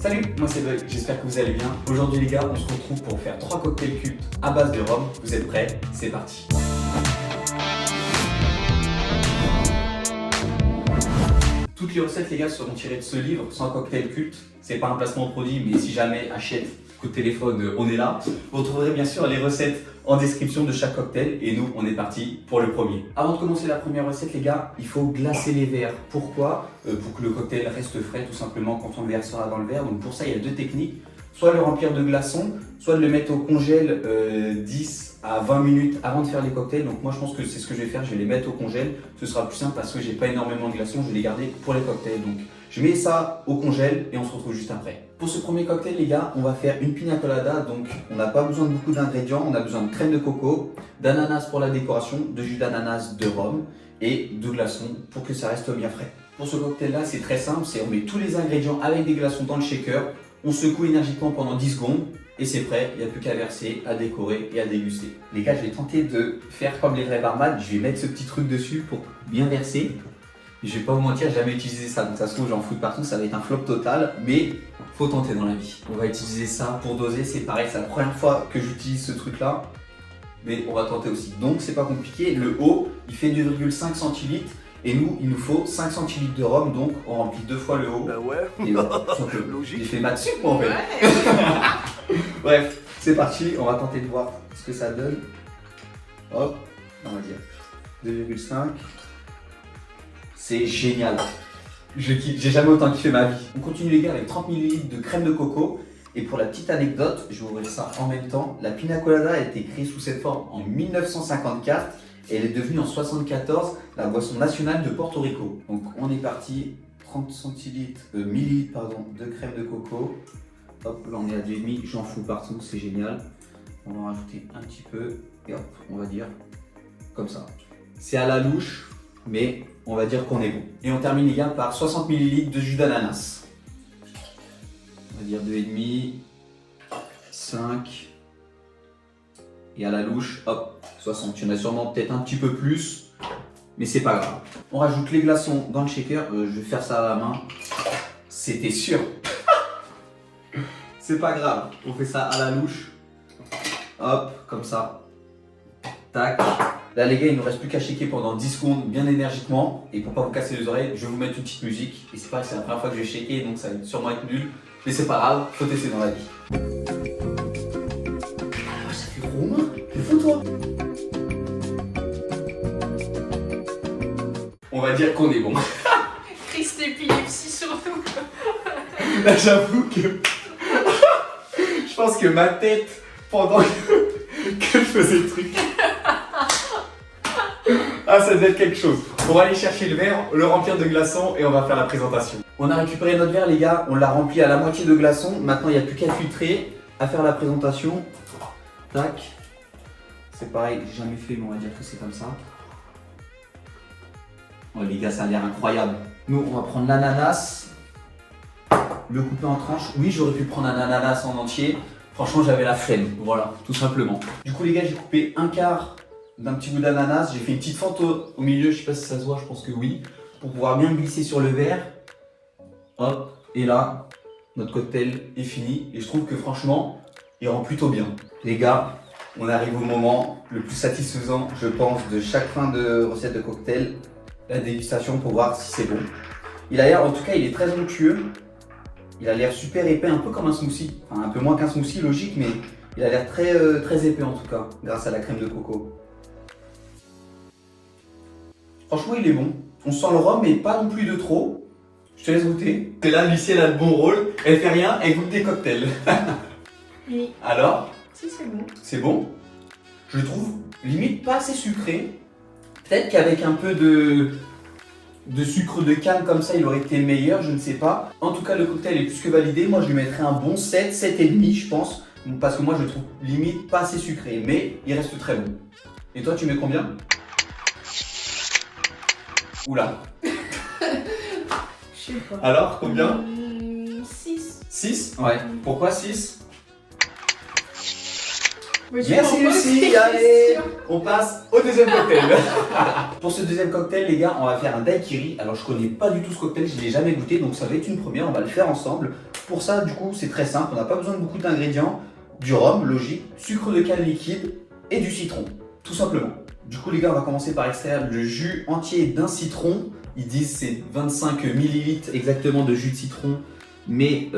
Salut, moi c'est Boy, j'espère que vous allez bien. Aujourd'hui les gars, on se retrouve pour faire 3 cocktails cultes à base de rhum. Vous êtes prêts? C'est parti. Toutes les recettes les gars seront tirées de ce livre, sans cocktail culte. C'est pas un placement de produit, mais si jamais achète, coup de téléphone, on est là. Vous retrouverez bien sûr les recettes en description de chaque cocktail et nous on est parti pour le premier. Avant de commencer la première recette les gars, il faut glacer les verres. Pourquoi? Pour que le cocktail reste frais tout simplement quand on le versera dans le verre. Donc pour ça il y a deux techniques, soit le remplir de glaçons, soit de le mettre au congèle 10 à 20 minutes avant de faire les cocktails. Donc moi je pense que c'est ce que je vais faire, je vais les mettre au congèle. Ce sera plus simple parce que j'ai pas énormément de glaçons, je vais les garder pour les cocktails. Donc je mets ça au congèle et on se retrouve juste après. Pour ce premier cocktail les gars, on va faire une pina colada. Donc on n'a pas besoin de beaucoup d'ingrédients, on a besoin de crème de coco, d'ananas pour la décoration, de jus d'ananas, de rhum et de glaçons pour que ça reste bien frais. Pour ce cocktail là c'est très simple, c'est on met tous les ingrédients avec des glaçons dans le shaker, on secoue énergiquement pendant 10 secondes et c'est prêt, il n'y a plus qu'à verser, à décorer et à déguster. Les gars, je vais tenter de faire comme les vrais barman, je vais mettre ce petit truc dessus pour bien verser. Je vais pas vous mentir, j'ai jamais utilisé ça, donc ça se trouve j'en fous de partout, ça va être un flop total, mais faut tenter dans la vie. On va utiliser ça pour doser, c'est pareil, c'est la première fois que j'utilise ce truc là, mais on va tenter aussi. Donc c'est pas compliqué, le haut il fait 2,5 centilitres et nous il nous faut 5 centilitres de rhum, donc on remplit 2 fois le haut. Bah ouais, Et voilà, tout simplement. logique. J'ai fait maths sup moi en fait. Ouais. Bref, c'est parti, on va tenter de voir ce que ça donne. Hop, on va dire 2,5. C'est génial. Je kiffe, j'ai jamais autant kiffé ma vie. On continue les gars avec 30 ml de crème de coco. Et pour la petite anecdote, je vais ouvrir ça en même temps. La pina colada a été créée sous cette forme en 1954 et elle est devenue en 1974 la boisson nationale de Porto Rico. Donc on est parti, 30 millilitres de crème de coco. Hop, là on est à 2,5, j'en fous partout, c'est génial. On va en rajouter un petit peu et hop, on va dire comme ça. C'est à la louche, mais on va dire qu'on est bon. Et on termine les gars par 60 ml de jus d'ananas. On va dire 2,5, 5 et à la louche, hop, 60. Il y en a sûrement peut-être un petit peu plus, mais c'est pas grave. On rajoute les glaçons dans le shaker, je vais faire ça à la main. C'était sûr. C'est pas grave, on fait ça à la louche. Hop, comme ça. Tac. Là les gars, il ne nous reste plus qu'à shaker pendant 10 secondes bien énergiquement. Et pour pas vous casser les oreilles, je vais vous mettre une petite musique. Et c'est pareil, c'est la première fois que je vais shaker, donc ça va sûrement être nul. Mais c'est pas grave, faut tester dans la vie. Ah, ça fait gros main. T'es fou toi? On va dire qu'on est bon. Crise d'épilepsie surtout. Là j'avoue que... je pense que ma tête, pendant que je faisais le truc... Ah, ça devait être quelque chose. On va aller chercher le verre, le remplir de glaçons et on va faire la présentation. On a récupéré notre verre les gars, on l'a rempli à la moitié de glaçons. Maintenant il n'y a plus qu'à filtrer, à faire la présentation. Tac. C'est pareil, j'ai jamais fait mais on va dire que c'est comme ça. Oh les gars, ça a l'air incroyable. Nous on va prendre l'ananas, le couper en tranches. Oui, j'aurais pu prendre un ananas en entier. Franchement j'avais la flemme, voilà, tout simplement. Du coup les gars, j'ai coupé un quart d'un petit bout d'ananas, j'ai fait une petite fente au milieu, je sais pas si ça se voit, je pense que oui, pour pouvoir bien glisser sur le verre. Hop, et là, notre cocktail est fini et je trouve que franchement, il rend plutôt bien. Les gars, on arrive au moment le plus satisfaisant, je pense, de chaque fin de recette de cocktail, la dégustation pour voir si c'est bon. Il a l'air, en tout cas, il est très onctueux, il a l'air super épais, un peu comme un smoothie, enfin un peu moins qu'un smoothie, logique, mais il a l'air très épais en tout cas, grâce à la crème de coco. Franchement, il est bon. On sent le rhum, mais pas non plus de trop. Je te laisse goûter. C'est là, Lucie, elle a le bon rôle. Elle fait rien, elle goûte des cocktails. Oui. Alors, Si, c'est bon. c'est bon. Je le trouve limite pas assez sucré. Peut-être qu'avec un peu de sucre de canne comme ça, il aurait été meilleur, je ne sais pas. En tout cas, le cocktail est plus que validé. Moi, je lui mettrais un bon 7, 7,5, je pense. Parce que moi, je le trouve limite pas assez sucré. Mais il reste très bon. Et toi, tu mets combien? Oula. Je sais pas. Alors, combien? 6. 6? Ouais. Pourquoi 6? Merci Merci Lucie, allez, on passe au deuxième cocktail. Pour ce deuxième cocktail les gars, on va faire un daiquiri. Alors je connais pas du tout ce cocktail, je l'ai jamais goûté, donc ça va être une première, on va le faire ensemble. Pour ça, du coup, c'est très simple. On n'a pas besoin de beaucoup d'ingrédients. Du rhum, logique, sucre de canne liquide et du citron, tout simplement. Du coup, les gars, on va commencer par extraire le jus entier d'un citron. Ils disent c'est 25 ml exactement de jus de citron. Mais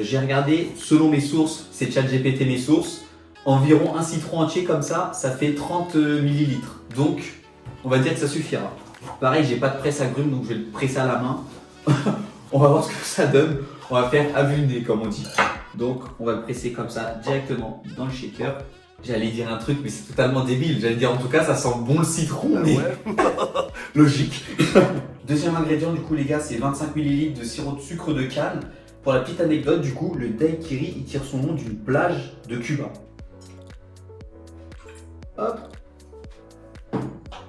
j'ai regardé, selon mes sources, c'est ChatGPT mes sources, environ un citron entier comme ça fait 30 ml. Donc, on va dire que ça suffira. Pareil, j'ai pas de presse à grumes, donc je vais le presser à la main. On va voir ce que ça donne. On va faire à vue de nez, comme on dit. Donc, on va le presser comme ça, directement dans le shaker. J'allais dire un truc, mais c'est totalement débile. J'allais dire, en tout cas, ça sent bon le citron, mais logique. Deuxième ingrédient, du coup, les gars, c'est 25 ml de sirop de sucre de canne. Pour la petite anecdote, du coup, le daiquiri, il tire son nom d'une plage de Cuba. Hop.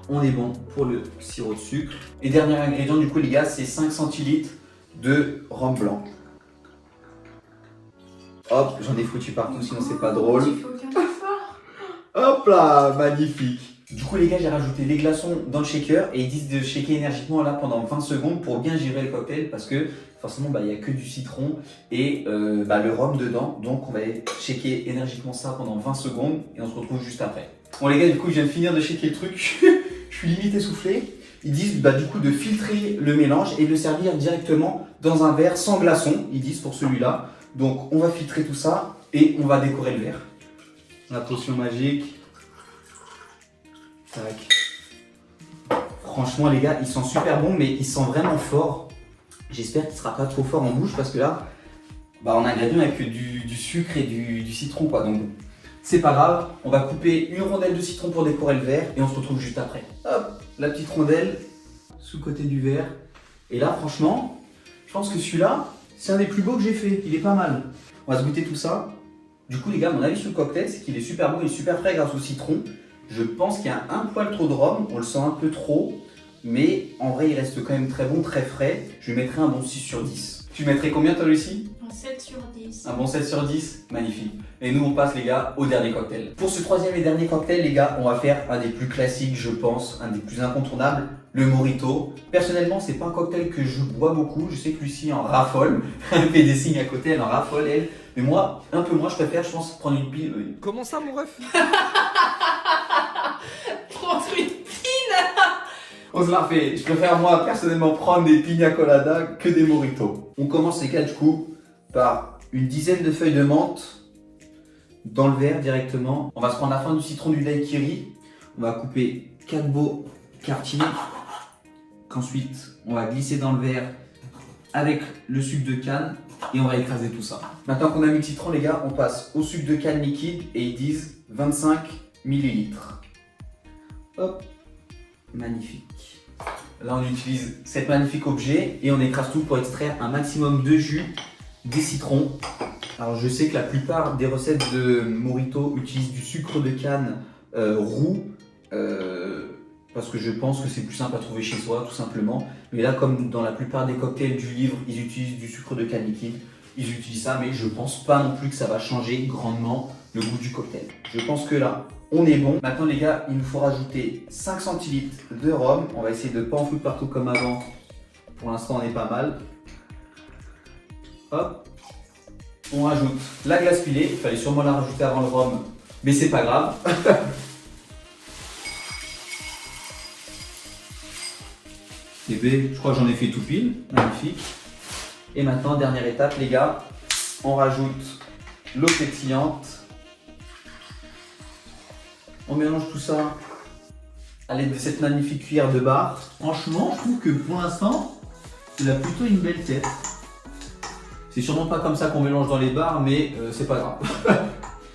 On est bon pour le sirop de sucre. Et dernier ingrédient, du coup, les gars, c'est 5 centilitres de rhum blanc. Hop, j'en ai foutu partout, sinon c'est pas drôle. Il faut aucun effort. Hop là, magnifique. Du coup, les gars, j'ai rajouté les glaçons dans le shaker et ils disent de shaker énergiquement là pendant 20 secondes pour bien gérer le cocktail parce que forcément, il n'y a que du citron et le rhum dedans. Donc, on va shaker énergiquement ça pendant 20 secondes et on se retrouve juste après. Bon, les gars, du coup, je viens de finir de shaker le truc. Je suis limite essoufflé. Ils disent du coup de filtrer le mélange et de le servir directement dans un verre sans glaçons. Ils disent pour celui-là. Donc, on va filtrer tout ça et on va décorer le verre. La potion magique. Tac. Franchement, les gars, il sent super bon, mais il sent vraiment fort. J'espère qu'il ne sera pas trop fort en bouche parce que là, on a ingrédient avec du sucre et du citron, quoi. Donc, c'est pas grave. On va couper une rondelle de citron pour décorer le verre et on se retrouve juste après. Hop, la petite rondelle sous le côté du verre. Et là, franchement, je pense que celui-là, c'est un des plus beaux que j'ai fait. Il est pas mal. On va se goûter tout ça. Du coup, les gars, mon avis sur le cocktail, c'est qu'il est super bon, il est super frais grâce au citron. Je pense qu'il y a un poil trop de rhum, on le sent un peu trop. Mais en vrai, il reste quand même très bon, très frais. Je lui mettrai un bon 6 sur 10. Tu mettrais combien toi, Lucie? Un 7 sur 10. Un bon 7 sur 10, magnifique. Et nous on passe les gars au dernier cocktail. Pour ce troisième et dernier cocktail les gars, on va faire un des plus classiques je pense, un des plus incontournables, le Mojito. Personnellement c'est pas un cocktail que je bois beaucoup, je sais que Lucie en raffole, elle fait des signes à côté, elle en raffole elle. Mais moi, un peu moins, je préfère je pense prendre une pile. Comment ça mon ref? Prends une pile. On se la refait, je préfère moi personnellement prendre des pina colada que des mojitos. On commence les gars du coup par une dizaine de feuilles de menthe dans le verre directement. On va se prendre la fin du citron du daiquiri. On va couper 4 beaux quartiers. Qu'ensuite on va glisser dans le verre avec le sucre de canne et on va écraser tout ça. Maintenant qu'on a mis le citron les gars, on passe au sucre de canne liquide et ils disent 25 ml. Hop, magnifique. Là on utilise cet magnifique objet et on écrase tout pour extraire un maximum de jus des citrons. Alors je sais que la plupart des recettes de Mojito utilisent du sucre de canne roux parce que je pense que c'est plus simple à trouver chez soi tout simplement. Mais là comme dans la plupart des cocktails du livre ils utilisent du sucre de canne liquide, ils utilisent ça mais je pense pas non plus que ça va changer grandement le goût du cocktail. Je pense que là on est bon. Maintenant les gars il nous faut rajouter 5 centilitres de rhum. On va essayer de ne pas en foutre partout comme avant. Pour l'instant on est pas mal. Hop. On rajoute la glace pilée. Il fallait sûrement la rajouter avant le rhum, mais c'est pas grave. Et B, je crois que j'en ai fait tout pile. Magnifique. Et maintenant, dernière étape, les gars, on rajoute l'eau pétillante. On mélange tout ça à l'aide de cette magnifique cuillère de bar. Franchement, je trouve que pour l'instant, il a plutôt une belle tête. C'est sûrement pas comme ça qu'on mélange dans les bars, mais c'est pas grave.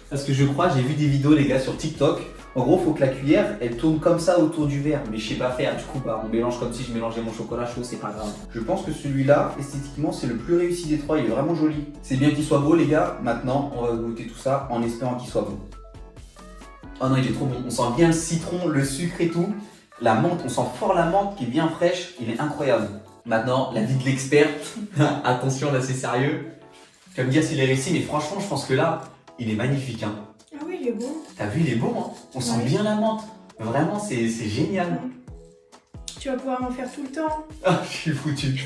Parce que je crois, j'ai vu des vidéos les gars sur TikTok. En gros, il faut que la cuillère, elle tourne comme ça autour du verre. Mais je sais pas faire, du coup, on mélange comme si je mélangeais mon chocolat chaud, c'est pas grave. Je pense que celui-là, esthétiquement, c'est le plus réussi des trois. Il est vraiment joli. C'est bien qu'il soit beau les gars. Maintenant, on va goûter tout ça en espérant qu'il soit bon. Oh non, il est trop bon. On sent bien le citron, le sucre et tout. La menthe, on sent fort la menthe qui est bien fraîche. Il est incroyable. Maintenant, la vie de l'experte. Attention, là c'est sérieux. Tu vas me dire s'il est réussi, mais franchement, je pense que là, il est magnifique. Hein. Ah oui, il est beau. T'as vu, il est beau. Hein. On sent Ouais. bien la menthe. Vraiment, c'est génial. Je Tu vas pouvoir en faire tout le temps. Ah, je suis foutu.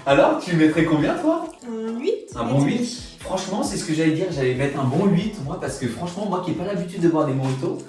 Alors, tu mettrais combien toi? Un 8. Un bon 8. Franchement, c'est ce que j'allais dire, j'allais mettre un bon 8 moi parce que franchement, moi qui n'ai pas l'habitude de boire des mojitos,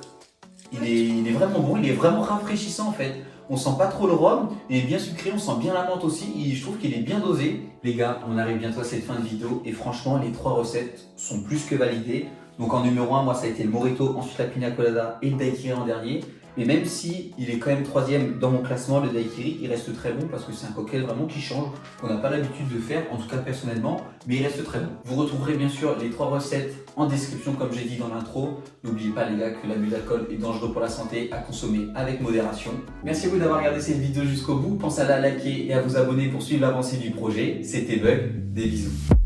il est vraiment bon, il est vraiment rafraîchissant en fait. On sent pas trop le rhum, il est bien sucré, on sent bien la menthe aussi, et je trouve qu'il est bien dosé. Les gars, on arrive bientôt à cette fin de vidéo et franchement, les 3 recettes sont plus que validées. Donc en numéro 1, moi ça a été le Mojito, ensuite la Pina Colada et le Daiquiri en dernier. Mais même si il est quand même 3e dans mon classement, le Daiquiri, il reste très bon parce que c'est un cocktail vraiment qui change, qu'on n'a pas l'habitude de faire, en tout cas personnellement, mais il reste très bon. Vous retrouverez bien sûr les 3 recettes en description comme j'ai dit dans l'intro. N'oubliez pas les gars que l'abus d'alcool est dangereux pour la santé, à consommer avec modération. Merci à vous d'avoir regardé cette vidéo jusqu'au bout, pensez à la liker et à vous abonner pour suivre l'avancée du projet. C'était Bug, des bisous.